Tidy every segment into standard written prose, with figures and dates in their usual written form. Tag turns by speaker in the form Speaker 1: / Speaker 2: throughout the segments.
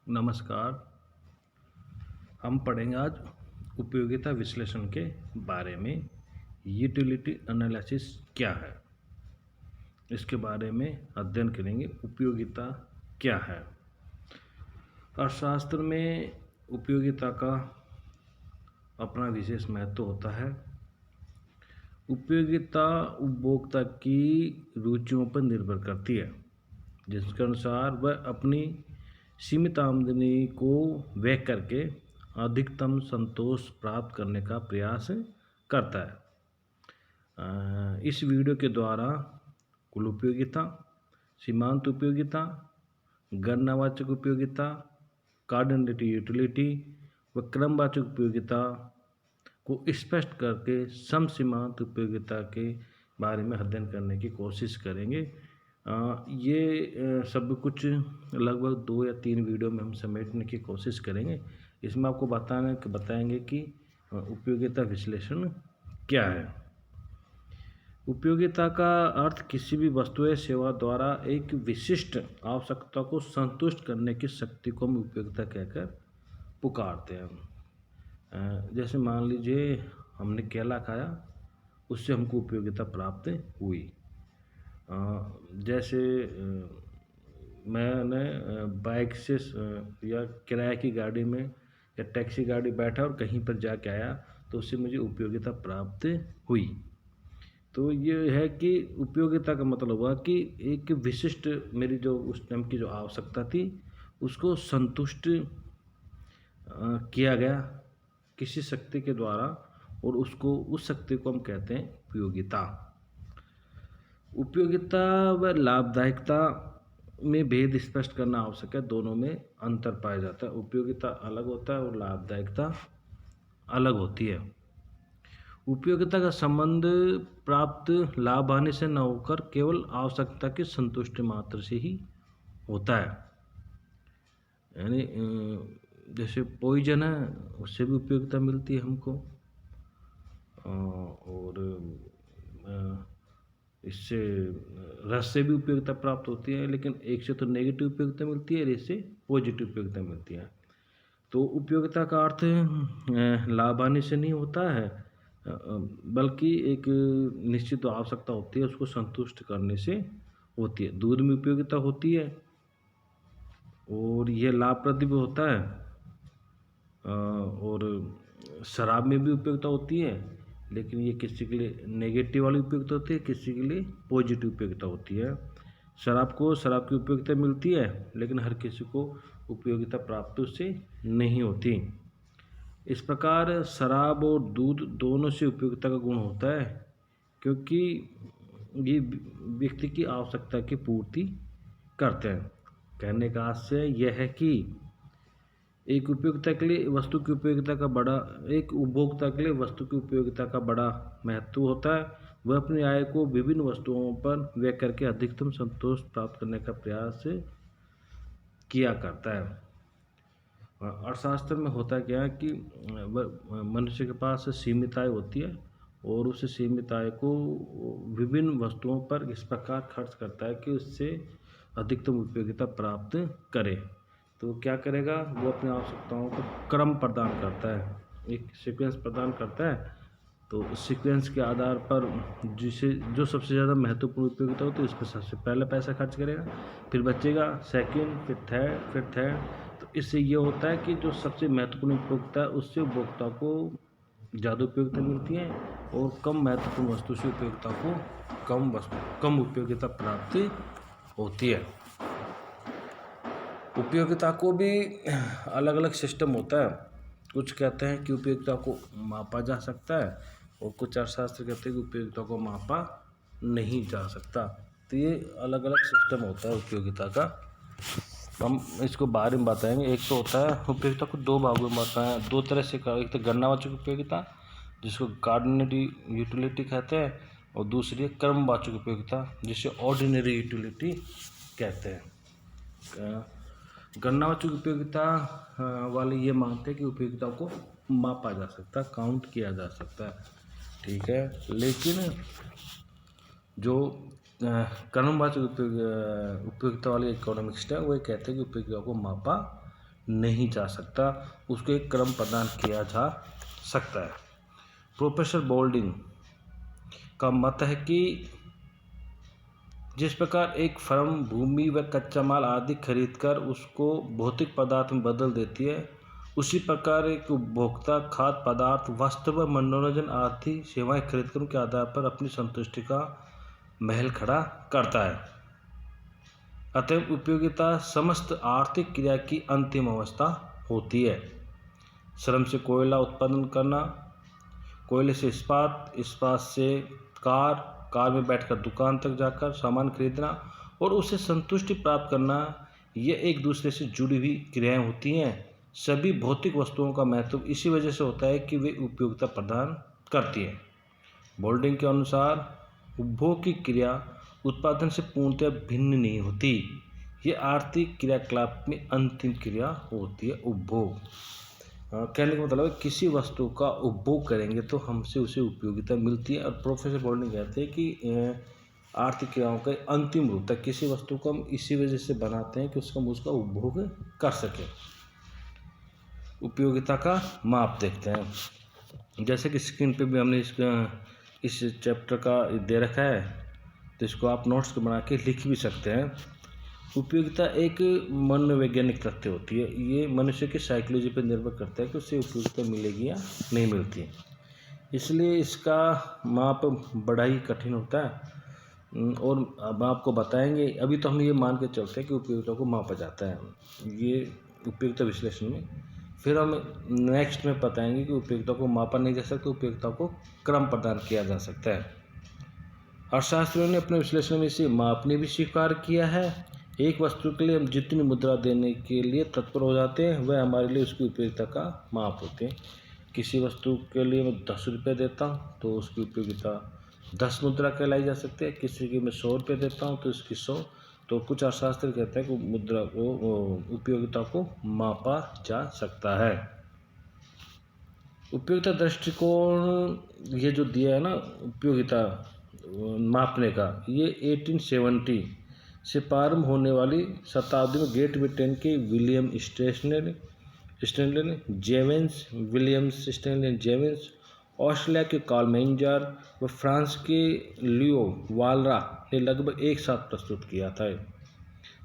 Speaker 1: नमस्कार। हम पढ़ेंगे आज उपयोगिता विश्लेषण के बारे में। यूटिलिटी एनालिसिस क्या है, इसके बारे में अध्ययन करेंगे। उपयोगिता क्या है। अर्थशास्त्र में उपयोगिता का अपना विशेष महत्व होता है। उपयोगिता उपभोक्ता की रुचियों पर निर्भर करती है, जिसके अनुसार वह अपनी सीमित आमदनी को व्यय करके अधिकतम संतोष प्राप्त करने का प्रयास करता है। इस वीडियो के द्वारा कुल उपयोगिता, सीमांत उपयोगिता, गणनावाचक उपयोगिता, कार्डिनलिटी यूटिलिटी व क्रमवाचक उपयोगिता को स्पष्ट करके सम सीमांत उपयोगिता के बारे में अध्ययन करने की कोशिश करेंगे। ये सब कुछ लगभग 2 या 3 वीडियो में हम समेटने की कोशिश करेंगे। इसमें आपको बताएंगे कि उपयोगिता विश्लेषण क्या है। उपयोगिता का अर्थ किसी भी वस्तु या सेवा द्वारा एक विशिष्ट आवश्यकता को संतुष्ट करने की शक्ति को हम उपयोगिता कहकर पुकारते हैं। जैसे मान लीजिए हमने केला खाया, उससे हमको उपयोगिता प्राप्त हुई। जैसे मैंने बाइक से या किराए की गाड़ी में या टैक्सी गाड़ी बैठा और कहीं पर जाके आया, तो उससे मुझे उपयोगिता प्राप्त हुई। तो ये है कि उपयोगिता का मतलब हुआ कि एक विशिष्ट मेरी जो उस टाइम की जो आवश्यकता थी उसको संतुष्ट किया गया किसी शक्ति के द्वारा, और उस शक्ति को हम कहते हैं उपयोगिता। उपयोगिता व लाभदायकता में भेद स्पष्ट करना आवश्यक है। दोनों में अंतर पाया जाता है। उपयोगिता अलग होता है और लाभदायकता अलग होती है। उपयोगिता का संबंध प्राप्त लाभ हानि से न होकर केवल आवश्यकता की संतुष्टि मात्र से ही होता है। यानी जैसे पॉइजन है, उससे भी उपयोगिता मिलती है हमको, और इससे रस से भी उपयोगिता प्राप्त होती है, लेकिन एक से तो नेगेटिव उपयोगिता मिलती है और इससे पॉजिटिव उपयोगिता मिलती है। तो उपयोगिता का अर्थ लाभ हानि से नहीं होता है, बल्कि एक निश्चित आवश्यकता होती है, उसको संतुष्ट करने से होती है। दूध में उपयोगिता होती है और यह लाभप्रद भी होता है, और शराब में भी उपयोगिता होती है, लेकिन ये किसी के लिए नेगेटिव वाली उपयोगिता होती है, किसी के लिए पॉजिटिव उपयोगिता होती है। शराब की उपयोगिता मिलती है, लेकिन हर किसी को उपयोगिता प्राप्त उससे नहीं होती। इस प्रकार शराब और दूध दोनों से उपयोगिता का गुण होता है, क्योंकि ये व्यक्ति की आवश्यकता की पूर्ति करते हैं। कहने का आशय यह है कि एक उपभोक्ता के लिए वस्तु की उपयोगिता का बड़ा महत्व होता है। वह अपनी आय को विभिन्न वस्तुओं पर व्यय करके अधिकतम संतोष प्राप्त करने का प्रयास किया करता है। अर्थशास्त्र में होता क्या है कि मनुष्य के पास सीमित आय होती है, और उस सीमित आय को विभिन्न वस्तुओं पर इस प्रकार खर्च करता है कि उससे अधिकतम उपयोगिता प्राप्त करे। तो क्या करेगा, वो अपनी आवश्यकताओं को क्रम प्रदान करता है, एक सीक्वेंस प्रदान करता है। तो सीक्वेंस के आधार पर जो सबसे ज़्यादा महत्वपूर्ण उपयोगिता होती है उस पर सबसे पहले पैसा खर्च करेगा, फिर बचेगा सेकंड, फिर थर्ड। तो इससे ये होता है कि जो सबसे महत्वपूर्ण उपयोगिता है उससे उपभोक्ता को ज़्यादा उपयोगिता मिलती है, और कम महत्वपूर्ण वस्तु से उपयोगिता को कम उपयोगिता प्राप्त होती है। उपयोगिता को भी अलग अलग सिस्टम होता है। कुछ कहते हैं कि उपयोगिता को मापा जा सकता है, और कुछ अर्थशास्त्र कहते हैं कि उपयोगिता को मापा नहीं जा सकता। तो ये अलग अलग सिस्टम होता है उपयोगिता का। हम इसको बारे में बताएंगे। एक तो होता है उपयोगिता को 2 भागों में बताएं, 2 तरह से। एक तो गणनावाचक उपयोगिता, जिसको कार्डिनरी यूटिलिटी कहते हैं, और दूसरी है क्रमवाचक उपयोगिता, जिसे ऑर्डिनरी यूटिलिटी कहते हैं। गणनावाचक उपयोगिता वाले ये मानते हैं कि उपयोगिता को मापा जा सकता है, काउंट किया जा सकता है, ठीक है। लेकिन जो क्रमवाचक उपयोगिता वाले इकोनॉमिक्स है, वो कहते हैं कि उपयोगिता को मापा नहीं जा सकता, उसको एक क्रम प्रदान किया जा सकता है। प्रोफेसर बोल्डिंग का मत है कि जिस प्रकार एक फर्म भूमि व कच्चा माल आदि खरीदकर उसको भौतिक पदार्थ में बदल देती है, उसी प्रकार एक उपभोक्ता खाद्य पदार्थ, वस्त्र व मनोरंजन आदि सेवाएं खरीदकर उनके आधार पर अपनी संतुष्टि का महल खड़ा करता है। अतएव उपयोगिता समस्त आर्थिक क्रिया की अंतिम अवस्था होती है। श्रम से कोयला उत्पादन करना, कोयले से इस्पात, इस्पात से कार, कार में बैठकर दुकान तक जाकर सामान खरीदना और उससे संतुष्टि प्राप्त करना, ये एक दूसरे से जुड़ी हुई क्रियाएं होती हैं। सभी भौतिक वस्तुओं का महत्व इसी वजह से होता है कि वे उपयोगिता प्रदान करती हैं। बोल्डिंग के अनुसार उपभोग की क्रिया उत्पादन से पूर्णतः भिन्न नहीं होती, ये आर्थिक क्रियाकलाप में अंतिम क्रिया होती है, उपभोग। कहने का मतलब है किसी वस्तु का उपभोग करेंगे तो हमसे उसे उपयोगिता मिलती है। और प्रोफेसर बोल्डिंग कहते हैं कि आर्थिक क्रियाओं का अंतिम रूप तक किसी वस्तु को हम इसी वजह से बनाते हैं कि उसका उपभोग कर सकें। उपयोगिता का माप देखते हैं। जैसे कि स्क्रीन पे भी हमने इस चैप्टर का दे रखा है, तो इसको आप नोट्स को बना के लिख भी सकते हैं। उपयोगिता एक मनोवैज्ञानिक तथ्य होती है, ये मनुष्य की साइकोलॉजी पर निर्भर करता है कि उससे उपयोगिता मिलेगी या नहीं मिलती, इसलिए इसका माप बड़ा ही कठिन होता है। और अब आपको बताएंगे, अभी तो हम ये मान के चलते हैं कि उपयोगिता को मापा जाता है, ये उपयोगिता विश्लेषण में। फिर हम नेक्स्ट में बताएंगे कि उपयोगिता को मापा नहीं जा सकता, उपयोगिता को क्रम प्रदान किया जा सकता है। अर्थशास्त्रियों ने अपने विश्लेषण में इसे मापने भी स्वीकार किया है। एक वस्तु के लिए हम जितनी मुद्रा देने के लिए तत्पर हो जाते हैं, वह हमारे लिए उसकी उपयोगिता का माप होते हैं। किसी वस्तु के लिए मैं 10 रुपये देता हूँ तो उसकी उपयोगिता 10 मुद्रा कहलाई जा सकती है। किसी की मैं 100 रुपये देता हूँ तो इसकी 100। तो कुछ अर्थशास्त्री कहते हैं कि मुद्रा को, उपयोगिता को मापा जा सकता है। उपयोगिता दृष्टिकोण ये जो दिया है ना उपयोगिता मापने का, ये 1870 से प्रारंभ होने वाली शताब्दी में ग्रेट ब्रिटेन के विलियम स्टैनले जेवेंस, ऑस्ट्रेलिया के कार्ल मेंजर व फ्रांस के लियो वालरा ने लगभग एक साथ प्रस्तुत किया था।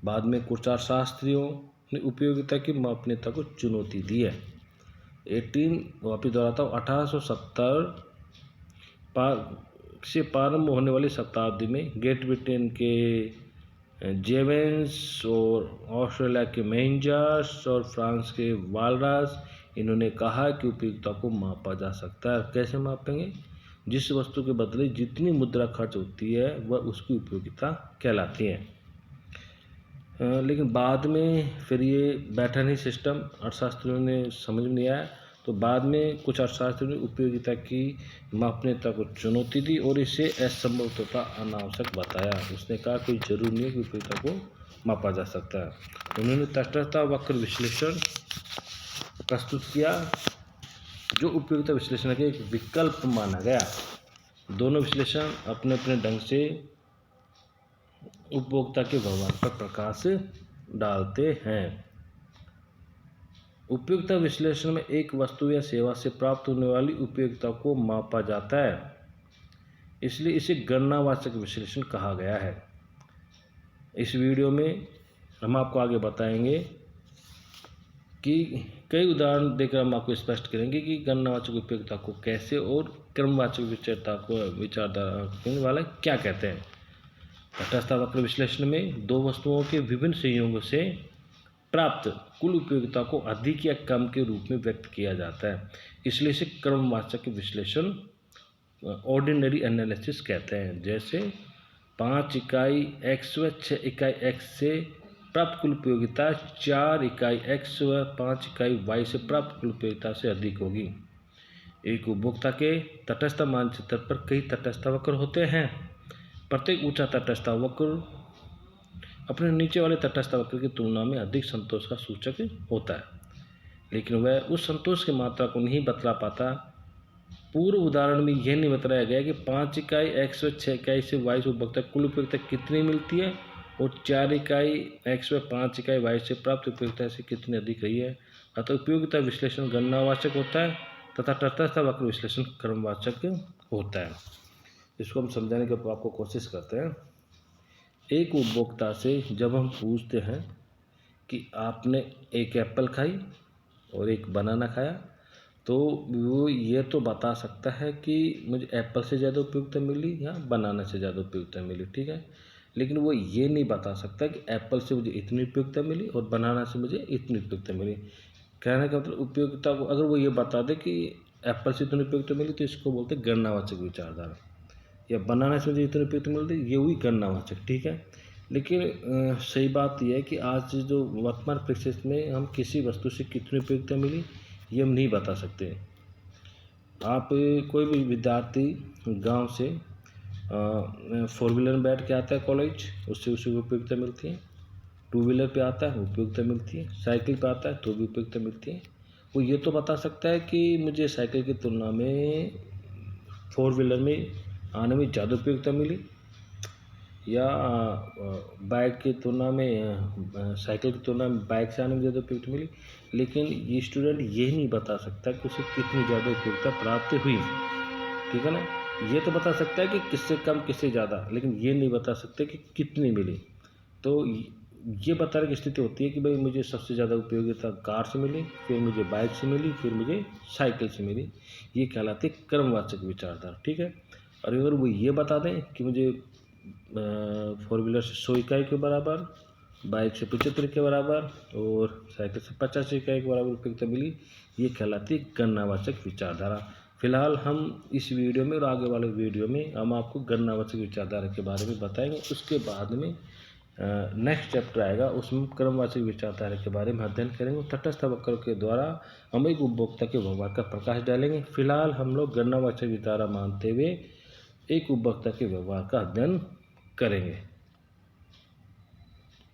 Speaker 1: बाद में कुछ अर्थशास्त्रियों ने उपयोगिता की मापनीयता को चुनौती दी है। 1870 से प्रारंभ होने वाली शताब्दी में ग्रेट ब्रिटेन के जेवेंस और ऑस्ट्रेलिया के मेंजर्स और फ्रांस के वालरास, इन्होंने कहा कि उपयोगिता को मापा जा सकता है। कैसे मापेंगे? जिस वस्तु के बदले जितनी मुद्रा खर्च होती है वह उसकी उपयोगिता कहलाती है। लेकिन बाद में फिर ये बैठा नहीं सिस्टम, अर्थशास्त्रियों ने समझ में नहीं आया, तो बाद में कुछ अर्थशास्त्रियों ने उपयोगिता की मापनीयता को चुनौती दी और इसे असंभव तथा अनावश्यक बताया। उसने कहा कोई जरूरी नहीं है कि उपयोगिता को मापा जा सकता है। उन्होंने तटस्थता वक्र विश्लेषण प्रस्तुत किया, जो उपयोगिता विश्लेषण का एक विकल्प माना गया। दोनों विश्लेषण अपने अपने ढंग से उपभोक्ता के व्यवहार पर प्रकाश डालते हैं। उपयोगिता विश्लेषण में एक वस्तु या सेवा से प्राप्त होने वाली उपयोगिता को मापा जाता है, इसलिए इसे गणनावाचक विश्लेषण कहा गया है। इस वीडियो में हम आपको आगे बताएंगे कि कई उदाहरण देकर हम आपको स्पष्ट करेंगे कि गणनावाचक उपयोगिता को कैसे और क्रमवाचक विचारधारा वाला क्या कहते हैं। तटस्थता वक्र विश्लेषण में दो वस्तुओं के विभिन्न संयोगों से प्राप्त कुल उपयोगिता को अधिक या कम के रूप में व्यक्त किया जाता है, इसलिए इसे क्रमवाचक विश्लेषण ऑर्डिनरी एनालिसिस कहते हैं। जैसे 5 इकाई x व 6 इकाई x से प्राप्त कुल उपयोगिता 4 इकाई x व 5 इकाई y से प्राप्त कुल उपयोगिता से अधिक होगी। एक उपभोक्ता के तटस्थ मानचित्र पर कई तटस्थ वक्र होते हैं। प्रत्येक ऊंचा तटस्थ वक्र अपने नीचे वाले तटस्थ वक्र की तुलना में अधिक संतोष का सूचक होता है, लेकिन वह उस संतोष की मात्रा को नहीं बतला पाता। पूर्व उदाहरण में यह नहीं बताया गया कि 5 इकाई x व 6 इकाई से y से उपभोक्ता कुल उपयोगिता कितनी मिलती है और 4 इकाई x व 5 इकाई y से प्राप्त उपयोगिता से कितनी अधिक रही है। अतः उपयोगिता विश्लेषण गणनावाचक होता है तथा तटस्थ वक्र विश्लेषण क्रमवाचक होता है। इसको हम समझाने की आपको कोशिश करते हैं। एक उपभोक्ता से जब हम पूछते हैं कि आपने एक एप्पल खाई और एक बनाना खाया, तो वो ये तो बता सकता है कि मुझे एप्पल से ज़्यादा उपयोगिता मिली या बनाना से ज़्यादा उपयोगिता मिली, ठीक है। लेकिन वो ये नहीं बता सकता कि एप्पल से मुझे इतनी उपयोगिता मिली और बनाना से मुझे इतनी उपयोगिता मिली। कहने का मतलब उपयोगिता को अगर वो ये बता दे कि एप्पल से इतनी उपयोगिता मिली, तो इसको बोलते हैं गणनावाचक विचारधारा। या बनाना से मुझे इतनी उपयोगिता मिलती, ये हुई गणनावाचक, ठीक है। लेकिन सही बात यह है कि आज जो वर्तमान परिस्थिति में हम किसी वस्तु से कितनी उपयोगिता मिली ये हम नहीं बता सकते। आप कोई भी विद्यार्थी गांव से 4 व्हीलर में बैठ के आता है कॉलेज, उससे उसे उपयोगिता मिलती है। 2 व्हीलर पे आता है उपयोगिता मिलती है। साइकिल पे आता है तो भी उपयोगिता मिलती है। वो ये तो बता सकता है कि मुझे साइकिल की तुलना में 4 व्हीलर में आने में ज़्यादा उपयोगिता मिली, या बाइक की तुलना में साइकिल की तुलना में बाइक से आने में ज़्यादा उपयोगिता मिली। लेकिन ये स्टूडेंट ये नहीं बता सकता कि उसे कितनी ज़्यादा उपयोगिता प्राप्त हुई, ठीक है ना। ये तो बता सकता है कि किससे कम किससे ज़्यादा, लेकिन ये नहीं बता सकते कि कितनी मिली। तो ये बताने की स्थिति होती है कि भाई मुझे सबसे ज़्यादा उपयोगिता कार से मिली, फिर मुझे बाइक से मिली, फिर मुझे साइकिल से मिली। ये कहलाती है क्रमवाचक विचारधारा, ठीक है। और अगर वो ये बता दें कि मुझे 4 व्हीलर से 100 इकाई के बराबर, बाइक से 75 के बराबर और साइकिल से 50 इकाई के बराबर उपयोगिता मिली, ये कहलाती है गणनावाचक विचारधारा। फिलहाल हम इस वीडियो में और आगे वाले वीडियो में हम आपको गणनावाचक विचारधारा के बारे में बताएंगे। उसके बाद में नेक्स्ट चैप्टर आएगा, उसमें क्रमवाचक विचारधारा के बारे में अध्ययन करेंगे। तटस्थ वक्र के द्वारा हम एक उपभोक्ता के व्यवहार का प्रकाश डालेंगे। फिलहाल हम लोग गणनावाचक विचारधारा मानते हुए एक उपभोक्ता के व्यवहार का अध्ययन करेंगे।